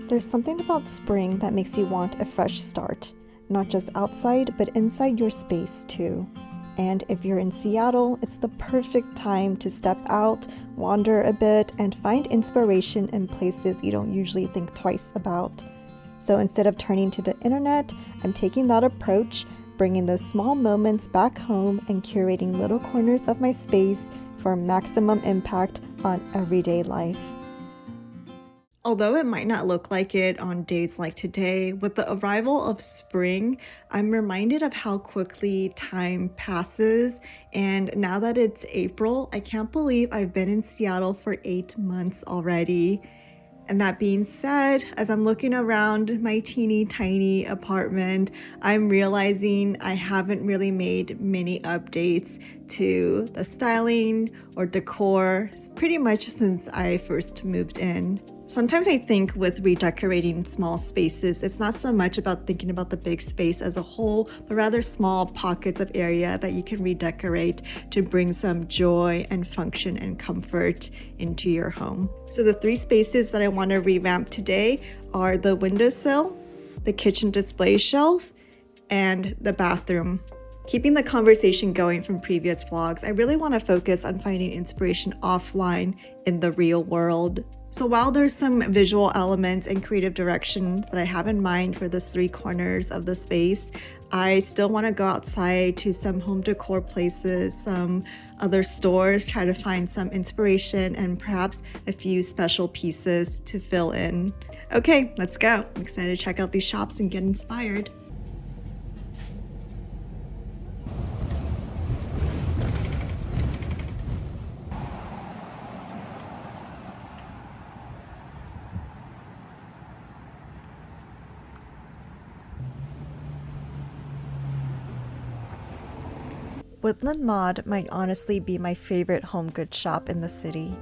There's something about spring that makes you want a fresh start, not just outside, but inside your space too. And if you're in Seattle, it's the perfect time to step out, wander a bit, and find inspiration in places you don't usually think twice about. So instead of turning to the internet, I'm taking that approach, bringing those small moments back home and curating little corners of my space for maximum impact on everyday life. Although it might not look like it on days like today, with the arrival of spring, I'm reminded of how quickly time passes. And now that it's April, I can't believe I've been in Seattle for 8 months already. And that being said, as I'm looking around my teeny tiny apartment, I'm realizing I haven't really made many updates to the styling or decor pretty much since I first moved in. Sometimes I think with redecorating small spaces, it's not so much about thinking about the big space as a whole, but rather small pockets of area that you can redecorate to bring some joy and function and comfort into your home. So the 3 spaces that I want to revamp today are the windowsill, the kitchen display shelf, and the bathroom. Keeping the conversation going from previous vlogs, I really want to focus on finding inspiration offline in the real world. So while there's some visual elements and creative direction that I have in mind for the 3 corners of the space, I still want to go outside to some home decor places, some other stores, try to find some inspiration and perhaps a few special pieces to fill in. Okay, let's go. I'm excited to check out these shops and get inspired. Woodland Mod might honestly be my favorite home goods shop in the city.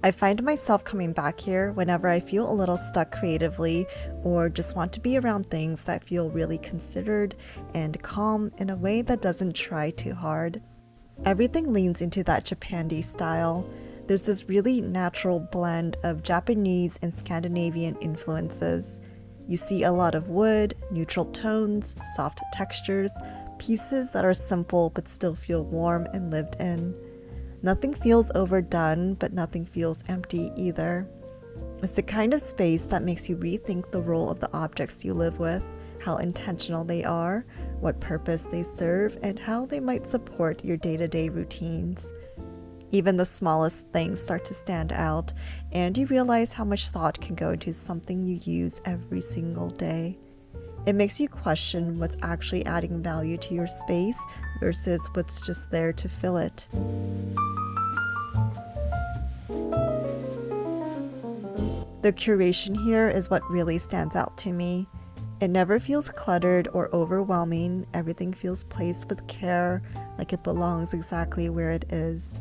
I find myself coming back here whenever I feel a little stuck creatively or just want to be around things that feel really considered and calm in a way that doesn't try too hard. Everything leans into that Japandi style. There's this really natural blend of Japanese and Scandinavian influences. You see a lot of wood, neutral tones, soft textures, pieces that are simple but still feel warm and lived in. Nothing feels overdone, but nothing feels empty either. It's the kind of space that makes you rethink the role of the objects you live with, how intentional they are, what purpose they serve, and how they might support your day-to-day routines. Even the smallest things start to stand out, and you realize how much thought can go into something you use every single day. It makes you question what's actually adding value to your space versus what's just there to fill it. The curation here is what really stands out to me. It never feels cluttered or overwhelming. Everything feels placed with care, like it belongs exactly where it is.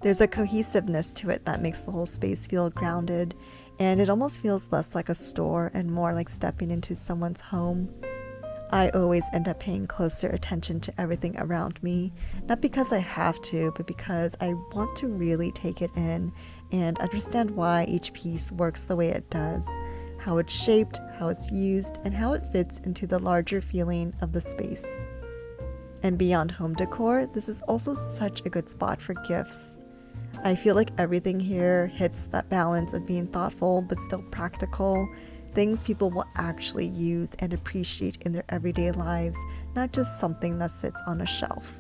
There's a cohesiveness to it that makes the whole space feel grounded, and it almost feels less like a store and more like stepping into someone's home. I always end up paying closer attention to everything around me, not because I have to, but because I want to really take it in and understand why each piece works the way it does, how it's shaped, how it's used, and how it fits into the larger feeling of the space. And beyond home decor, this is also such a good spot for gifts. I feel like everything here hits that balance of being thoughtful but still practical, things people will actually use and appreciate in their everyday lives, not just something that sits on a shelf.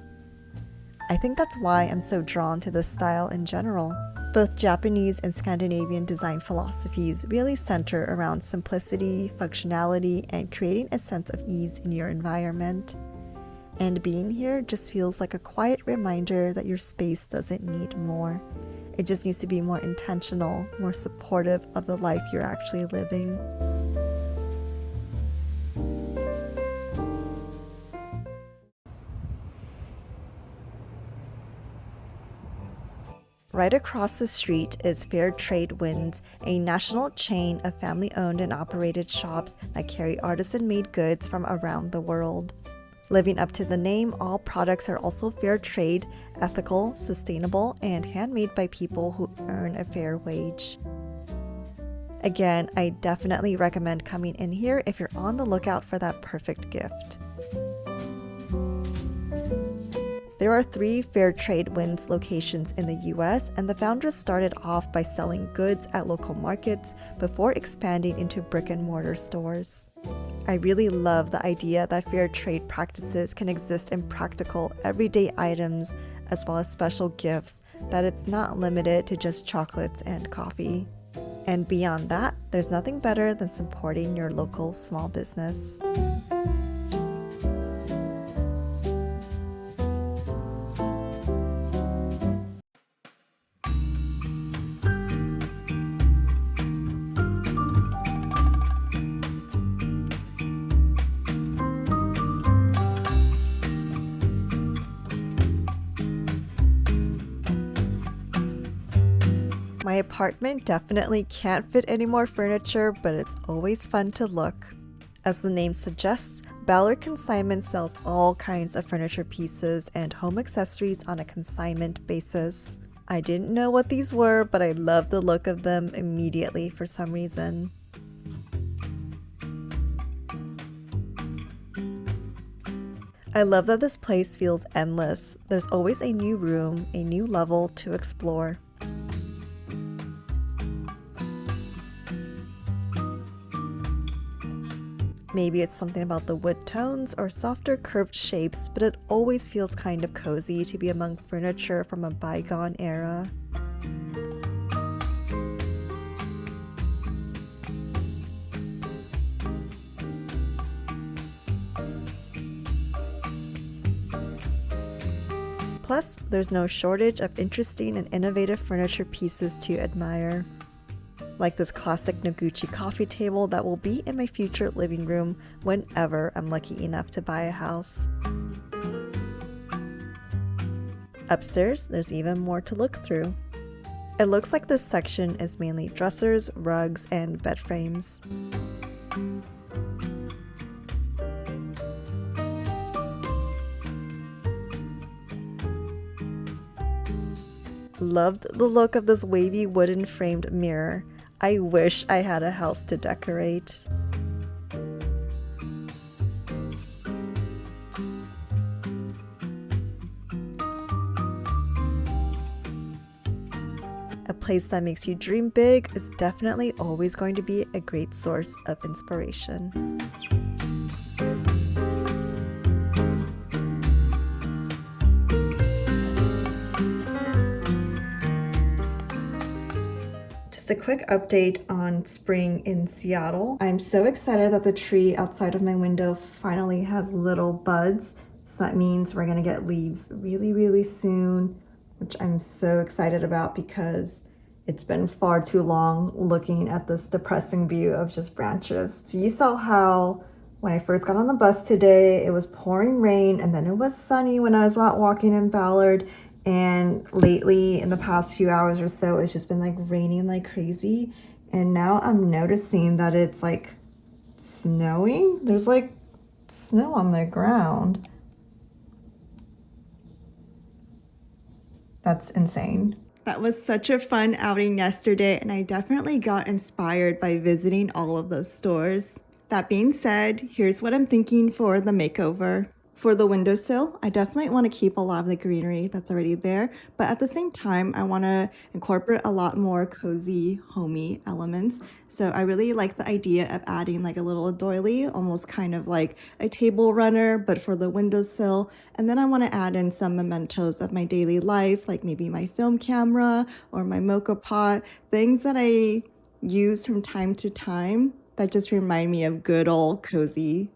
I think that's why I'm so drawn to this style in general. Both Japanese and Scandinavian design philosophies really center around simplicity, functionality, and creating a sense of ease in your environment. And being here just feels like a quiet reminder that your space doesn't need more. It just needs to be more intentional, more supportive of the life you're actually living. Right across the street is Fair Trade Winds, a national chain of family-owned and operated shops that carry artisan-made goods from around the world. Living up to the name, all products are also fair trade, ethical, sustainable, and handmade by people who earn a fair wage. Again, I definitely recommend coming in here if you're on the lookout for that perfect gift. There are 3 Fair Trade Winds locations in the US, and the founders started off by selling goods at local markets before expanding into brick and mortar stores. I really love the idea that fair trade practices can exist in practical, everyday items as well as special gifts, that it's not limited to just chocolates and coffee. And beyond that, there's nothing better than supporting your local small business. My apartment definitely can't fit any more furniture, but it's always fun to look. As the name suggests, Ballard Consignment sells all kinds of furniture pieces and home accessories on a consignment basis. I didn't know what these were, but I loved the look of them immediately for some reason. I love that this place feels endless. There's always a new room, a new level to explore. Maybe it's something about the wood tones or softer curved shapes, but it always feels kind of cozy to be among furniture from a bygone era. Plus, there's no shortage of interesting and innovative furniture pieces to admire. Like this classic Noguchi coffee table that will be in my future living room whenever I'm lucky enough to buy a house. Upstairs, there's even more to look through. It looks like this section is mainly dressers, rugs, and bed frames. Loved the look of this wavy wooden framed mirror. I wish I had a house to decorate. A place that makes you dream big is definitely always going to be a great source of inspiration. Just a quick update on spring in Seattle. I'm so excited that the tree outside of my window finally has little buds. So that means we're gonna get leaves really soon, which I'm so excited about because it's been far too long looking at this depressing view of just branches. So you saw how when I first got on the bus today, it was pouring rain and then it was sunny when I was out walking in Ballard. And lately, in the past few hours or so, it's just been like raining like crazy. And now I'm noticing that it's like snowing. There's like snow on the ground. That's insane. That was such a fun outing yesterday, and I definitely got inspired by visiting all of those stores. That being said, here's what I'm thinking for the makeover. For the windowsill, I definitely want to keep a lot of the greenery that's already there, but at the same time, I want to incorporate a lot more cozy, homey elements. So I really like the idea of adding like a little doily, almost kind of like a table runner, but for the windowsill. And then I want to add in some mementos of my daily life, like maybe my film camera or my mocha pot, things that I use from time to time that just remind me of good old cozy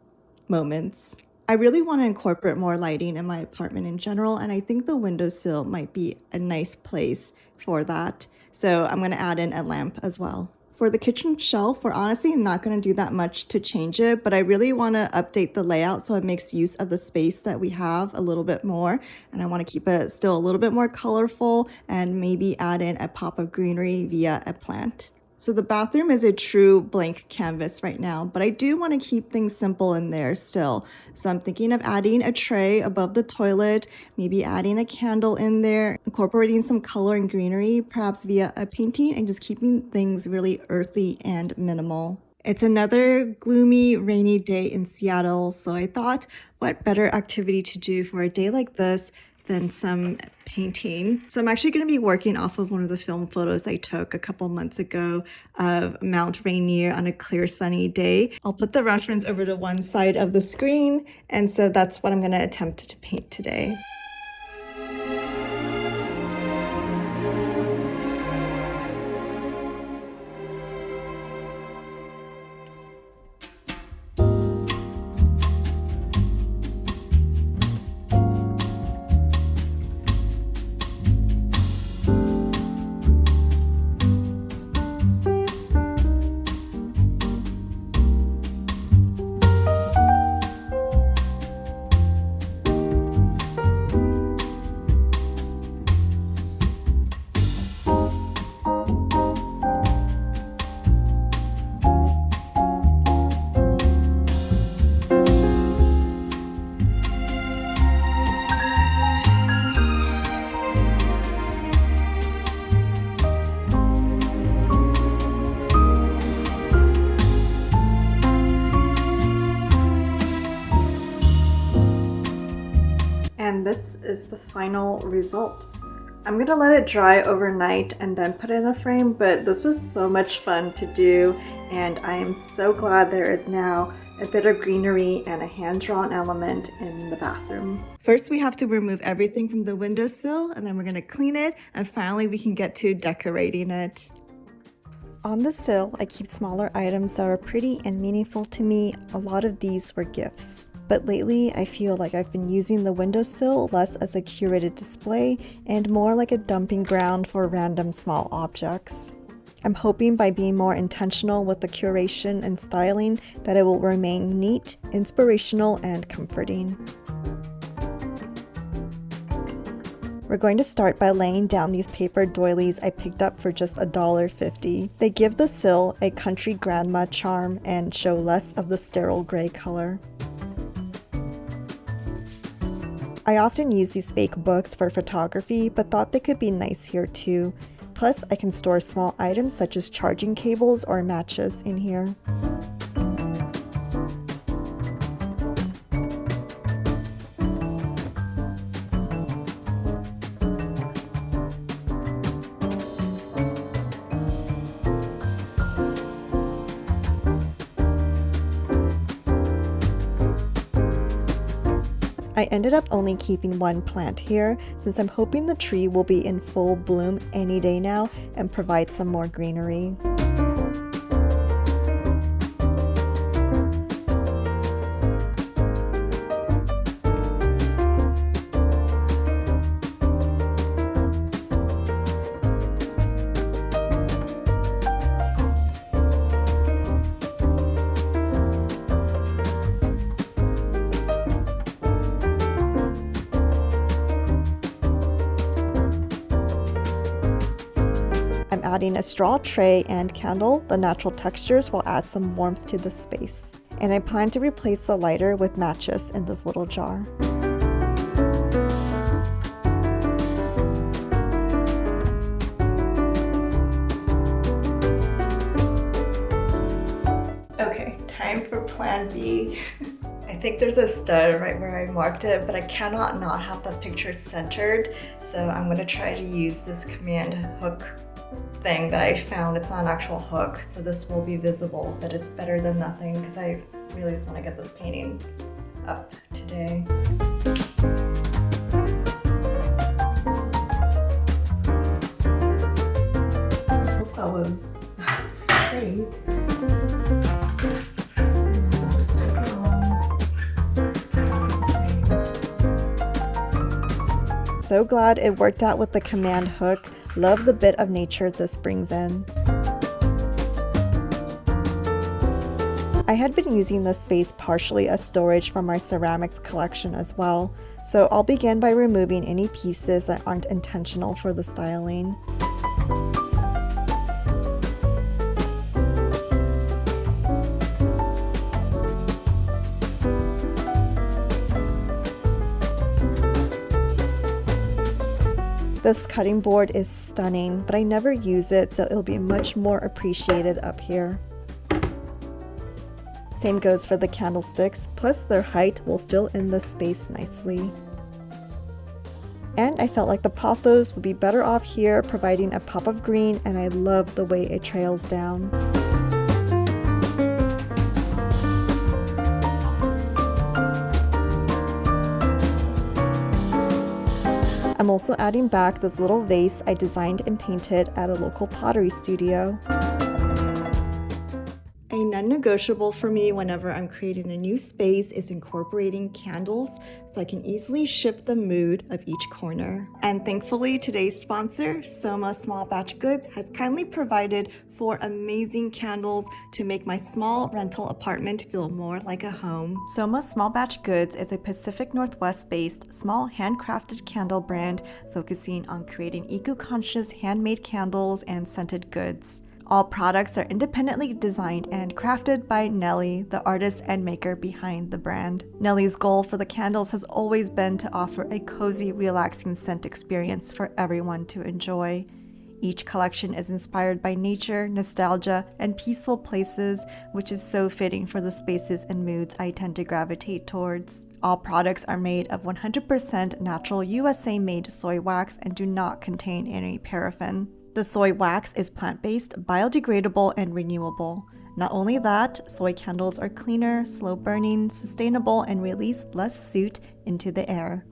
moments. I really want to incorporate more lighting in my apartment in general, and I think the windowsill might be a nice place for that. So I'm going to add in a lamp as well. For the kitchen shelf, we're honestly not going to do that much to change it, but I really want to update the layout so it makes use of the space that we have a little bit more. And I want to keep it still a little bit more colorful and maybe add in a pop of greenery via a plant. So the bathroom is a true blank canvas right now, but I do want to keep things simple in there still. So I'm thinking of adding a tray above the toilet, maybe adding a candle in there, incorporating some color and greenery, perhaps via a painting, and just keeping things really earthy and minimal. It's another gloomy, rainy day in Seattle, so I thought what better activity to do for a day like this than some painting. So I'm actually going to be working off of one of the film photos I took a couple months ago of Mount Rainier on a clear sunny day. I'll put the reference over to one side of the screen, and so that's what I'm going to attempt to paint today. And this is the final result. I'm gonna let it dry overnight and then put it in a frame, but this was so much fun to do, and I am so glad there is now a bit of greenery and a hand-drawn element in the bathroom. First, we have to remove everything from the windowsill, and then we're gonna clean it, and finally we can get to decorating it. On the sill, I keep smaller items that are pretty and meaningful to me. A lot of these were gifts. But lately, I feel like I've been using the windowsill less as a curated display and more like a dumping ground for random small objects. I'm hoping by being more intentional with the curation and styling that it will remain neat, inspirational, and comforting. We're going to start by laying down these paper doilies I picked up for just $1.50. They give the sill a country grandma charm and show less of the sterile gray color. I often use these fake books for photography, but thought they could be nice here too. Plus, I can store small items such as charging cables or matches in here. I ended up only keeping one plant here since I'm hoping the tree will be in full bloom any day now and provide some more greenery. I'm adding a straw tray and candle. The natural textures will add some warmth to the space. And I plan to replace the lighter with matches in this little jar. Okay, time for plan B. I think there's a stud right where I marked it, but I cannot not have the picture centered. So I'm gonna try to use this command hook thing that I found. It's not an actual hook, so this will be visible, but it's better than nothing because I really just want to get this painting up today. I hope that was straight. So glad it worked out with the command hook. Love the bit of nature this brings in. I had been using this space partially as storage for my ceramics collection as well, so I'll begin by removing any pieces that aren't intentional for the styling. This cutting board is stunning, but I never use it, so it'll be much more appreciated up here. Same goes for the candlesticks, plus their height will fill in the space nicely. And I felt like the pothos would be better off here, providing a pop of green, and I love the way it trails down. I'm also adding back this little vase I designed and painted at a local pottery studio. A non-negotiable for me whenever I'm creating a new space is incorporating candles so I can easily shift the mood of each corner. And thankfully, today's sponsor, SOMA Small Batch Goods, has kindly provided 4 amazing candles to make my small rental apartment feel more like a home. SOMA Small Batch Goods is a Pacific Northwest-based small handcrafted candle brand focusing on creating eco-conscious handmade candles and scented goods. All products are independently designed and crafted by Nellie, the artist and maker behind the brand. Nellie's goal for the candles has always been to offer a cozy, relaxing scent experience for everyone to enjoy. Each collection is inspired by nature, nostalgia, and peaceful places, which is so fitting for the spaces and moods I tend to gravitate towards. All products are made of 100% natural USA-made soy wax and do not contain any paraffin. The soy wax is plant-based, biodegradable, and renewable. Not only that, soy candles are cleaner, slow-burning, sustainable, and release less soot into the air.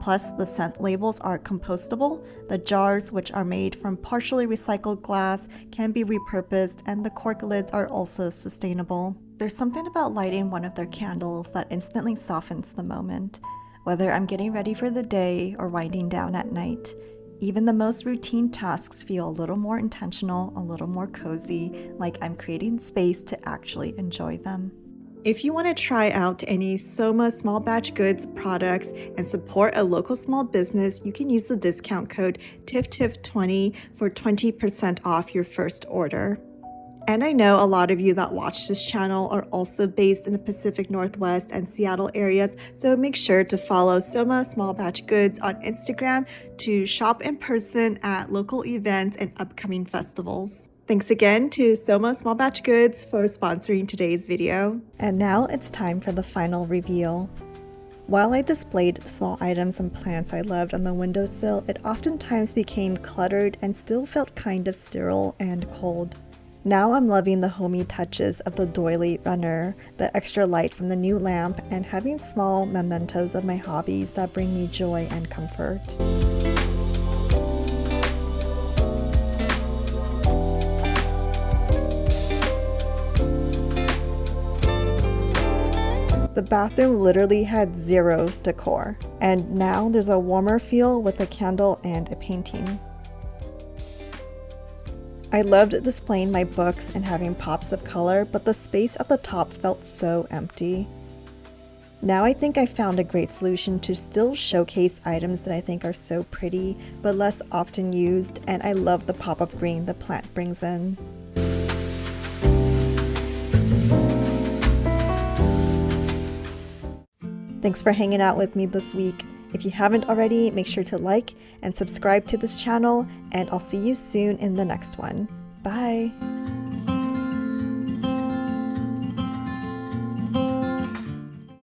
Plus, the scent labels are compostable. The jars, which are made from partially recycled glass, can be repurposed, and the cork lids are also sustainable. There's something about lighting one of their candles that instantly softens the moment, whether I'm getting ready for the day or winding down at night. Even the most routine tasks feel a little more intentional, a little more cozy, like I'm creating space to actually enjoy them. If you want to try out any SOMA Small Batch Goods products and support a local small business, you can use the discount code TIFTIF20 for 20% off your first order. And I know a lot of you that watch this channel are also based in the Pacific Northwest and Seattle areas, so make sure to follow SOMA Small Batch Goods on Instagram to shop in person at local events and upcoming festivals. Thanks again to SOMA Small Batch Goods for sponsoring today's video. And now it's time for the final reveal. While I displayed small items and plants I loved on the windowsill, it oftentimes became cluttered and still felt kind of sterile and cold. Now I'm loving the homey touches of the doily runner, the extra light from the new lamp, and having small mementos of my hobbies that bring me joy and comfort. The bathroom literally had zero decor, and now there's a warmer feel with a candle and a painting. I loved displaying my books and having pops of color, but the space at the top felt so empty. Now I think I found a great solution to still showcase items that I think are so pretty, but less often used, and I love the pop of green the plant brings in. Thanks for hanging out with me this week. If you haven't already, make sure to like and subscribe to this channel, and I'll see you soon in the next one. Bye!